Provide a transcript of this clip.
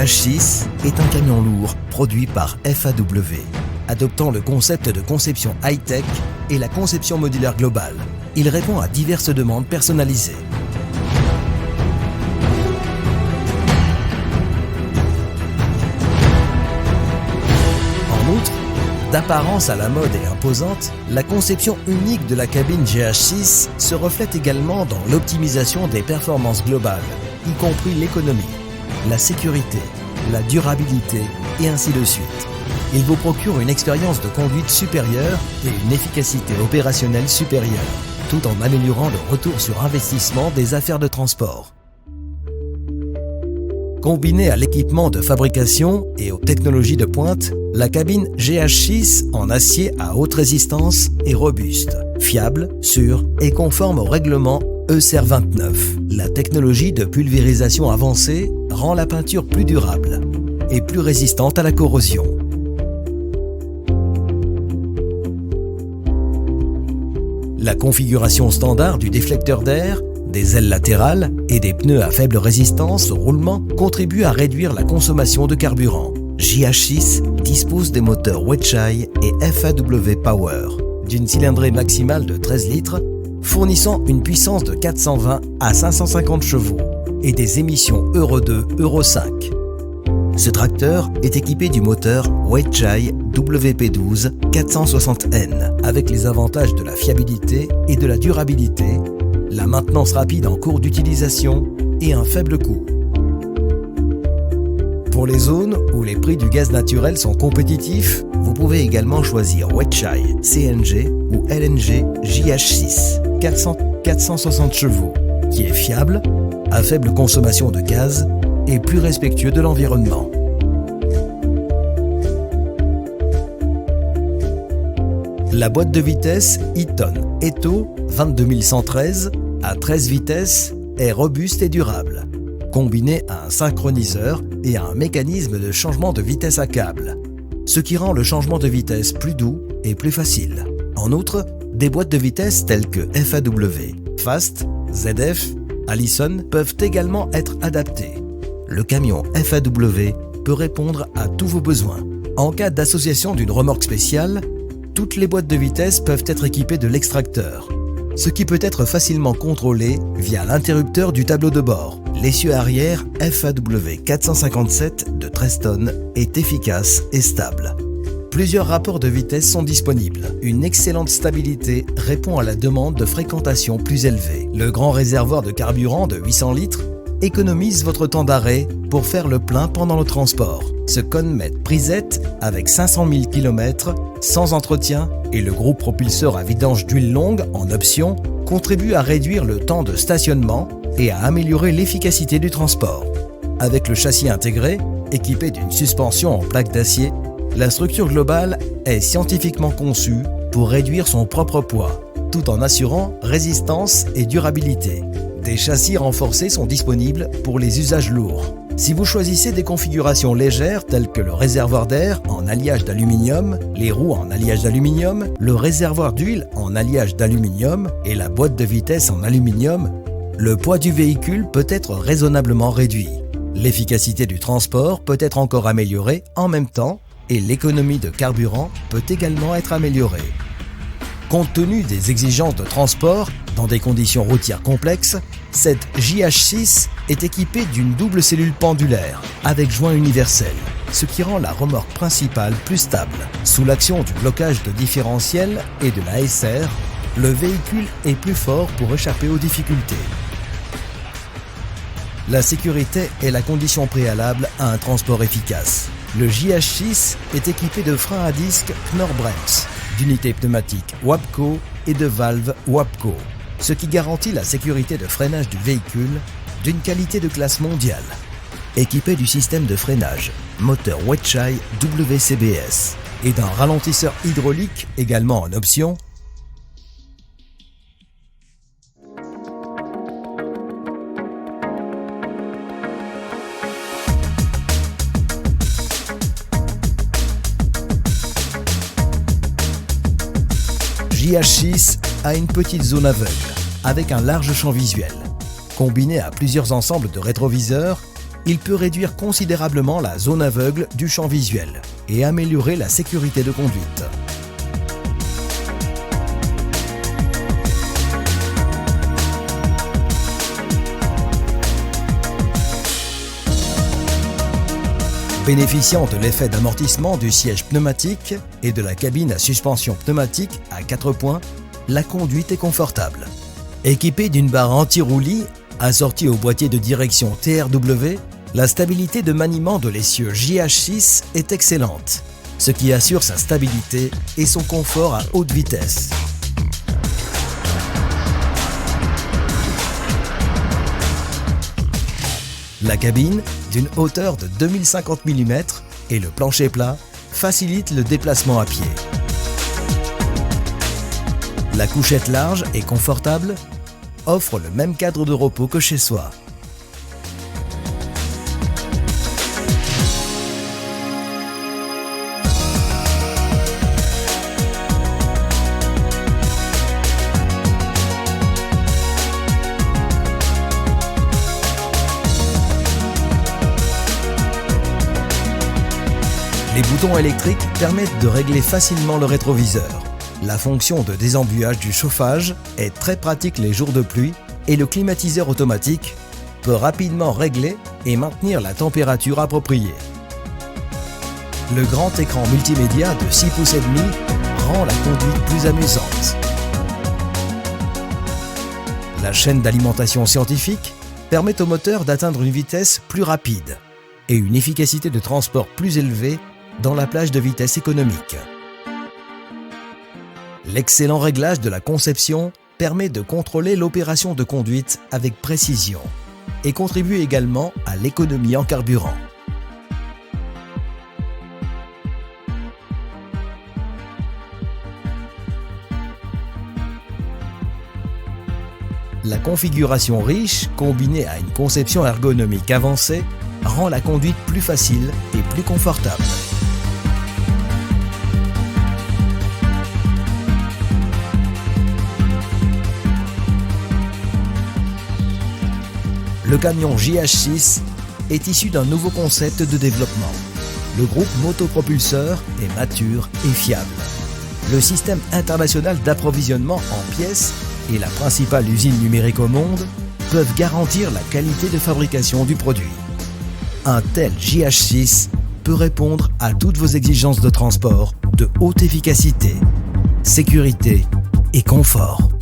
JH6 est un camion lourd produit par FAW, adoptant le concept de conception high-tech et la conception modulaire globale. Il répond à diverses demandes personnalisées. En outre, d'apparence à la mode et imposante, la conception unique de la cabine GH6 se reflète également dans l'optimisation des performances globales, y compris l'économie, la sécurité, la durabilité et ainsi de suite. Il vous procure une expérience de conduite supérieure et une efficacité opérationnelle supérieure, tout en améliorant le retour sur investissement des affaires de transport. Combinée à l'équipement de fabrication et aux technologies de pointe, la cabine GH6 en acier à haute résistance est robuste, fiable, sûre et conforme au règlement ECR 29. La technologie de pulvérisation avancée rend la peinture plus durable et plus résistante à la corrosion. La configuration standard du déflecteur d'air, des ailes latérales et des pneus à faible résistance au roulement contribue à réduire la consommation de carburant. JH6 dispose des moteurs Weichai et FAW Power, d'une cylindrée maximale de 13 litres, fournissant une puissance de 420 à 550 chevaux et des émissions Euro 2, Euro 5. Ce tracteur est équipé du moteur Weichai WP12 460N avec les avantages de la fiabilité et de la durabilité, la maintenance rapide en cours d'utilisation et un faible coût. Pour les zones où les prix du gaz naturel sont compétitifs, vous pouvez également choisir Weichai CNG ou LNG JH6 460 chevaux, qui est fiable, à faible consommation de gaz et plus respectueux de l'environnement. La boîte de vitesse Eaton Eto 22113 à 13 vitesses est robuste et durable, combinée à un synchroniseur et à un mécanisme de changement de vitesse à câble, ce qui rend le changement de vitesse plus doux et plus facile. En outre, des boîtes de vitesse telles que FAW, Fast, ZF, Allison peuvent également être adaptées. Le camion FAW peut répondre à tous vos besoins. En cas d'association d'une remorque spéciale, toutes les boîtes de vitesse peuvent être équipées de l'extracteur, ce qui peut être facilement contrôlé via l'interrupteur du tableau de bord. L'essieu arrière FAW 457 de 13 tonnes est efficace et stable. Plusieurs rapports de vitesse sont disponibles. Une excellente stabilité répond à la demande de fréquentation plus élevée. Le grand réservoir de carburant de 800 litres économise votre temps d'arrêt pour faire le plein pendant le transport. Ce Conmet Prisette avec 500 000 km sans entretien et le groupe propulseur à vidange d'huile longue en option contribue à réduire le temps de stationnement et à améliorer l'efficacité du transport. Avec le châssis intégré, équipé d'une suspension en plaque d'acier, la structure globale est scientifiquement conçue pour réduire son propre poids, tout en assurant résistance et durabilité. Des châssis renforcés sont disponibles pour les usages lourds. Si vous choisissez des configurations légères telles que le réservoir d'air en alliage d'aluminium, les roues en alliage d'aluminium, le réservoir d'huile en alliage d'aluminium et la boîte de vitesse en aluminium, le poids du véhicule peut être raisonnablement réduit. L'efficacité du transport peut être encore améliorée en même temps et l'économie de carburant peut également être améliorée. Compte tenu des exigences de transport dans des conditions routières complexes, cette JH6 est équipée d'une double cellule pendulaire avec joint universel, ce qui rend la remorque principale plus stable. Sous l'action du blocage de différentiel et de la SR, le véhicule est plus fort pour échapper aux difficultés. La sécurité est la condition préalable à un transport efficace. Le JH6 est équipé de freins à disque Knorr-Bremse, d'unités pneumatiques Wapco et de valves Wapco, ce qui garantit la sécurité de freinage du véhicule d'une qualité de classe mondiale. Équipé du système de freinage moteur Weichai WCBS et d'un ralentisseur hydraulique également en option, JH6 a une petite zone aveugle avec un large champ visuel. Combiné à plusieurs ensembles de rétroviseurs, il peut réduire considérablement la zone aveugle du champ visuel et améliorer la sécurité de conduite. Bénéficiant de l'effet d'amortissement du siège pneumatique et de la cabine à suspension pneumatique à 4 points, la conduite est confortable. Équipée d'une barre anti-roulis assortie au boîtier de direction TRW, la stabilité de maniement de l'essieu JH6 est excellente, ce qui assure sa stabilité et son confort à haute vitesse. La cabine, d'une hauteur de 2050 mm et le plancher plat, facilite le déplacement à pied. La couchette large et confortable offre le même cadre de repos que chez soi. Les boutons électriques permettent de régler facilement le rétroviseur. La fonction de désembuyage du chauffage est très pratique les jours de pluie et le climatiseur automatique peut rapidement régler et maintenir la température appropriée. Le grand écran multimédia de 6,5 pouces rend la conduite plus amusante. La chaîne d'alimentation scientifique permet au moteur d'atteindre une vitesse plus rapide et une efficacité de transport plus élevée dans la plage de vitesse économique. L'excellent réglage de la conception permet de contrôler l'opération de conduite avec précision et contribue également à l'économie en carburant. La configuration riche, combinée à une conception ergonomique avancée, rend la conduite plus facile et plus confortable. Le camion JH6 est issu d'un nouveau concept de développement. Le groupe Motopropulseur est mature et fiable. Le système international d'approvisionnement en pièces et la principale usine numérique au monde peuvent garantir la qualité de fabrication du produit. Un tel JH6 peut répondre à toutes vos exigences de transport de haute efficacité, sécurité et confort.